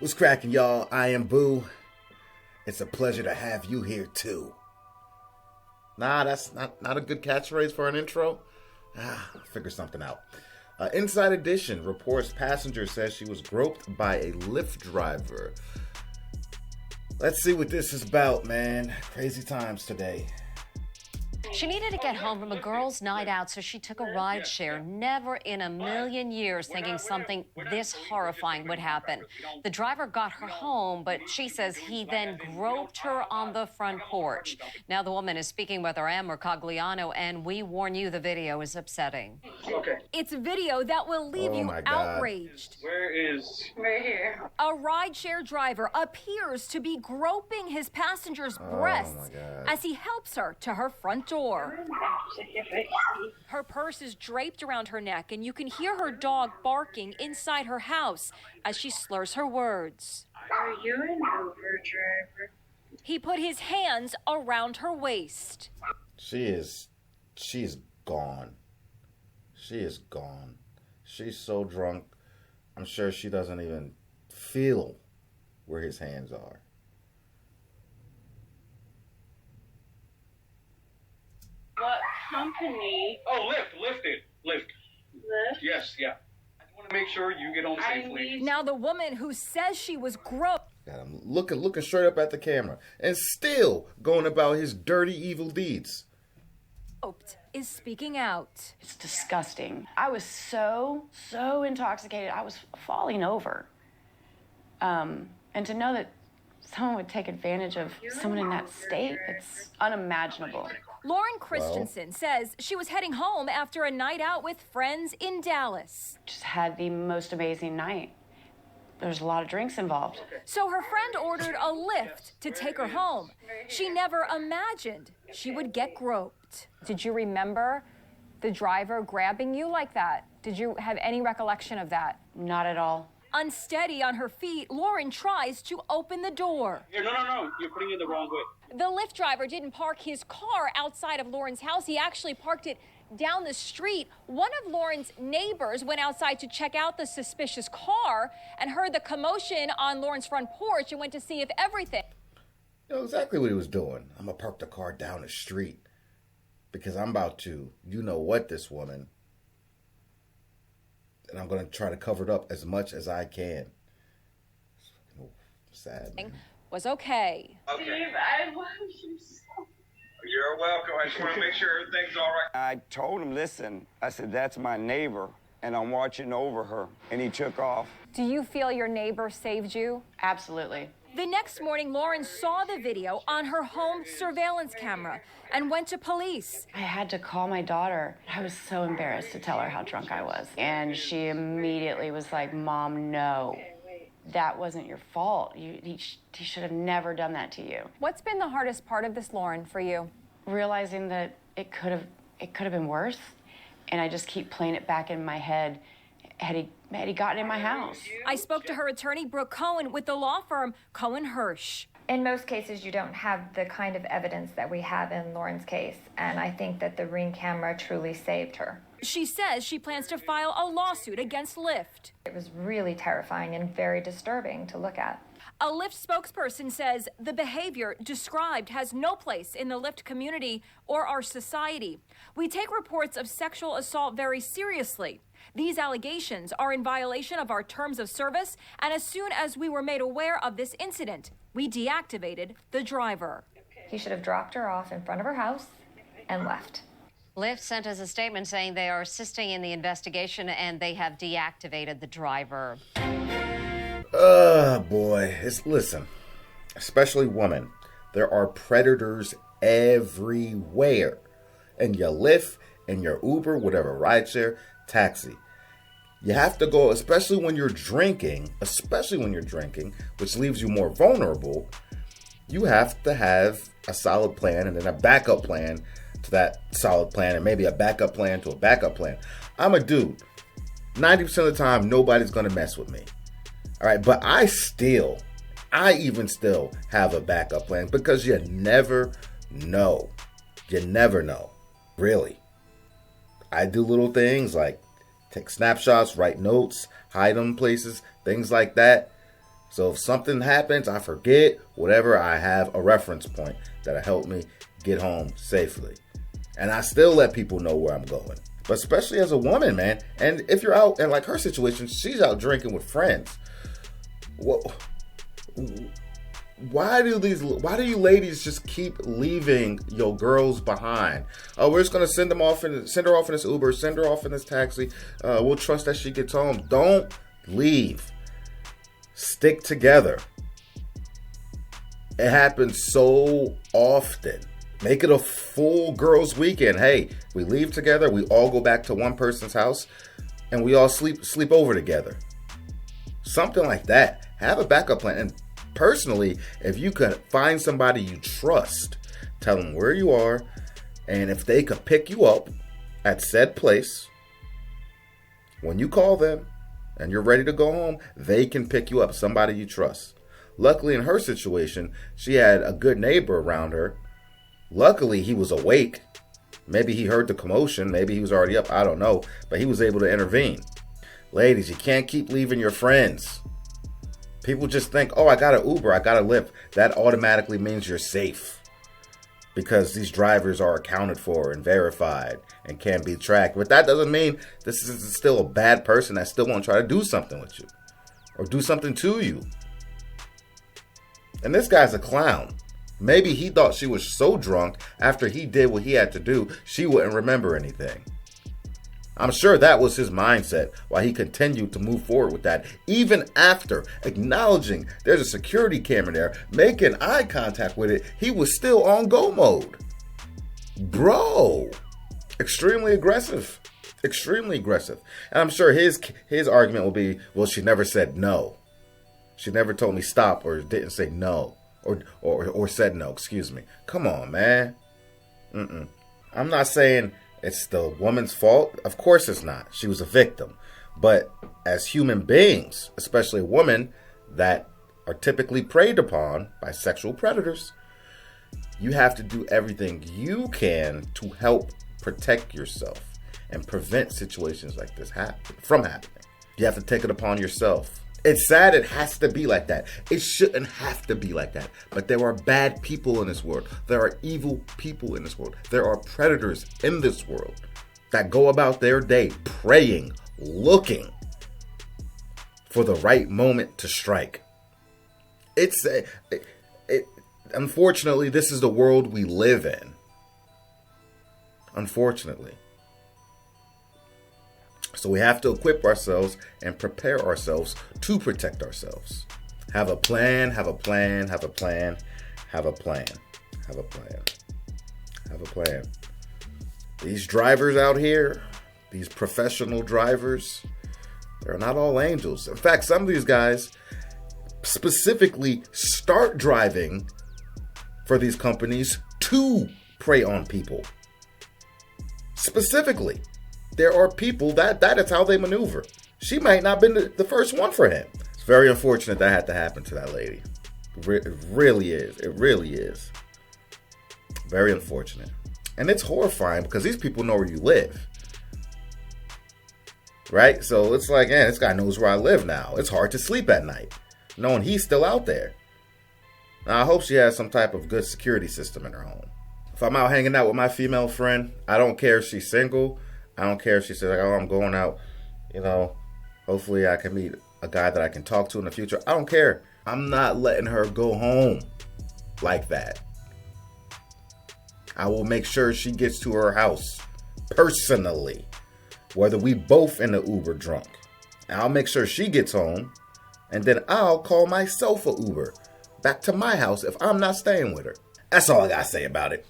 What's cracking, y'all? I am Boo. It's a pleasure to have you here, too. Nah, that's not a good catchphrase for an intro. I'll figure something out. Inside Edition reports passenger says she was groped by a Lyft driver. Let's see what this is about, man. Crazy times today. She needed to get home from a girls' night out, so she took a ride share. Never in a million years thinking something this horrifying would happen. The driver got her home, but she says he then groped her on the front porch. Now the woman is speaking with our Amber Cogliano, and we warn you the video is upsetting. Okay. It's a video that will leave you outraged. Right here. A rideshare driver appears to be groping his passenger's breasts as he helps her to her front door. Her purse is draped around her neck, and you can hear her dog barking inside her house as she slurs her words. Are you an Uber driver? He put his hands around her waist. She's gone. She is gone. She's so drunk, I'm sure she doesn't even feel where his hands are. What company? Oh, Lyft. Yes, yeah. I want to make sure you get home safely. Now the woman who says she was groped Got him looking straight up at the camera and still going about his dirty, evil deeds. is speaking out. It's disgusting. I was so intoxicated. I was falling over. And to know that someone would take advantage of someone in that state, it's unimaginable. Lauren Christensen says she was heading home after a night out with friends in Dallas. Just had the most amazing night. There's a lot of drinks involved. So her friend ordered a Lyft to take her home. She never imagined she would get groped. Did you remember the driver grabbing you like that? Did you have any recollection of that? Not at all. Unsteady on her feet, Lauren tries to open the door. Here, no. You're putting it the wrong way. The Lyft driver didn't park his car outside of Lauren's house. He actually parked it down the street. One of Lauren's neighbors went outside to check out the suspicious car and heard the commotion on Lauren's front porch and went to see if everything. You know exactly what he was doing. I'm going to park the car down the street because I'm about to, you know what, this woman. And I'm going to try to cover it up as much as I can. Sad, man. Was okay. Steve, I love you so. You're welcome. I just want to make sure everything's all right. I told him, listen, I said, that's my neighbor, and I'm watching over her. And he took off. Do you feel your neighbor saved you? Absolutely. The next morning, Lauren saw the video on her home surveillance camera and went to police. I had to call my daughter. I was so embarrassed to tell her how drunk I was. And she immediately was like, Mom, no. That wasn't your fault. He should have never done that to you. What's been the hardest part of this, Lauren, for you? Realizing that it could have been worse, and I just keep playing it back in my head. Had he gotten in my house? I spoke to her attorney, Brooke Cohen, with the law firm Cohen Hirsch. In most cases, you don't have the kind of evidence that we have in Lauren's case, and I think that the Ring camera truly saved her. She says she plans to file a lawsuit against Lyft. It was really terrifying and very disturbing to look at. A Lyft spokesperson says the behavior described has no place in the Lyft community or our society. We take reports of sexual assault very seriously. These allegations are in violation of our terms of service, and as soon as we were made aware of this incident, we deactivated the driver. He should have dropped her off in front of her house and left. Lyft sent us a statement saying they are assisting in the investigation and they have deactivated the driver. Boy. Listen, especially women, there are predators everywhere. In your Lyft, in your Uber, whatever, rideshare, taxi. You have to go, especially when you're drinking, which leaves you more vulnerable. You have to have a solid plan and then a backup plan to that solid plan, and maybe a backup plan to a backup plan. I'm a dude. 90% of the time, nobody's going to mess with me. All right, but I even still have a backup plan because you never know. You never know. Really. I do little things like take snapshots, write notes, hide them places, things like that. So if something happens, I forget, whatever, I have a reference point that'll help me get home safely. And I still let people know where I'm going. But especially as a woman, man. And if you're out, and like her situation, she's out drinking with friends. Well, why do you ladies just keep leaving your girls behind? Oh, we're just gonna send her off in this Uber, send her off in this taxi. We'll trust that she gets home. Don't leave. Stick together. It happens so often. Make it a full girls' weekend. Hey, we leave together. We all go back to one person's house, and we all sleep over together. Something like that. Have a backup plan. And personally, if you could find somebody you trust, tell them where you are, and if they could pick you up at said place, when you call them and you're ready to go home, they can pick you up, somebody you trust. Luckily, in her situation, she had a good neighbor around her. Luckily, he was awake. Maybe he heard the commotion. Maybe he was already up. I don't know. But he was able to intervene. Ladies, you can't keep leaving your friends. People just think, oh, I got an Uber, I got a Lyft. That automatically means you're safe. Because these drivers are accounted for and verified and can be tracked. But that doesn't mean this is still a bad person that still won't try to do something with you. Or do something to you. And this guy's a clown. Maybe he thought she was so drunk after he did what he had to do, she wouldn't remember anything. I'm sure that was his mindset while he continued to move forward with that. Even after acknowledging there's a security camera there, making eye contact with it, he was still on go mode. Bro, extremely aggressive. Extremely aggressive. And I'm sure his argument will be, well, she never said no. She never told me stop or didn't say no. Or said no, excuse me. Come on, man. I'm not saying it's the woman's fault. Of course it's not. She was a victim. But as human beings, especially women that are typically preyed upon by sexual predators, you have to do everything you can to help protect yourself and prevent situations like this from happening. You have to take it upon yourself. It's sad it has to be like that. It shouldn't have to be like that. But there are bad people in this world. There are evil people in this world. There are predators in this world that go about their day praying, looking for the right moment to strike. Unfortunately, this is the world we live in. Unfortunately. So we have to equip ourselves and prepare ourselves to protect ourselves. Have a plan, have a plan, have a plan, have a plan, have a plan, have a plan. These drivers out here, these professional drivers, they're not all angels. In fact, some of these guys specifically start driving for these companies to prey on people. Specifically. There are people that is how they maneuver. She might not have been the first one for him. It's very unfortunate that had to happen to that lady. It really is. It really is. Very unfortunate. And it's horrifying because these people know where you live. Right? So it's like, this guy knows where I live now. It's hard to sleep at night, knowing he's still out there. Now, I hope she has some type of good security system in her home. If I'm out hanging out with my female friend, I don't care if she's single. I don't care if she says, I'm going out, hopefully I can meet a guy that I can talk to in the future. I don't care. I'm not letting her go home like that. I will make sure she gets to her house personally, whether we both in the Uber drunk. I'll make sure she gets home, and then I'll call myself a Uber back to my house if I'm not staying with her. That's all I gotta say about it.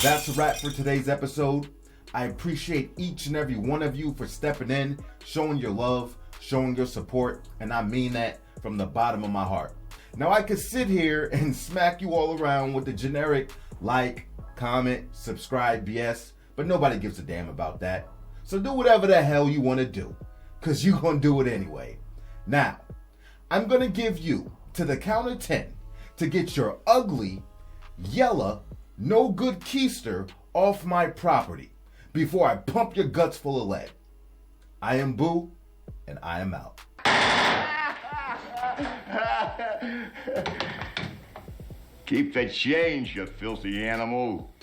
That's a wrap for today's episode. I appreciate each and every one of you for stepping in, showing your love, showing your support, and I mean that from the bottom of my heart. Now, I could sit here and smack you all around with the generic like, comment, subscribe BS, but nobody gives a damn about that. So do whatever the hell you want to do, because you're going to do it anyway. Now, I'm going to give you to the count of 10 to get your ugly, yellow, no good keister off my property before I pump your guts full of lead. I am Boo, and I am out. Keep the change, you filthy animal.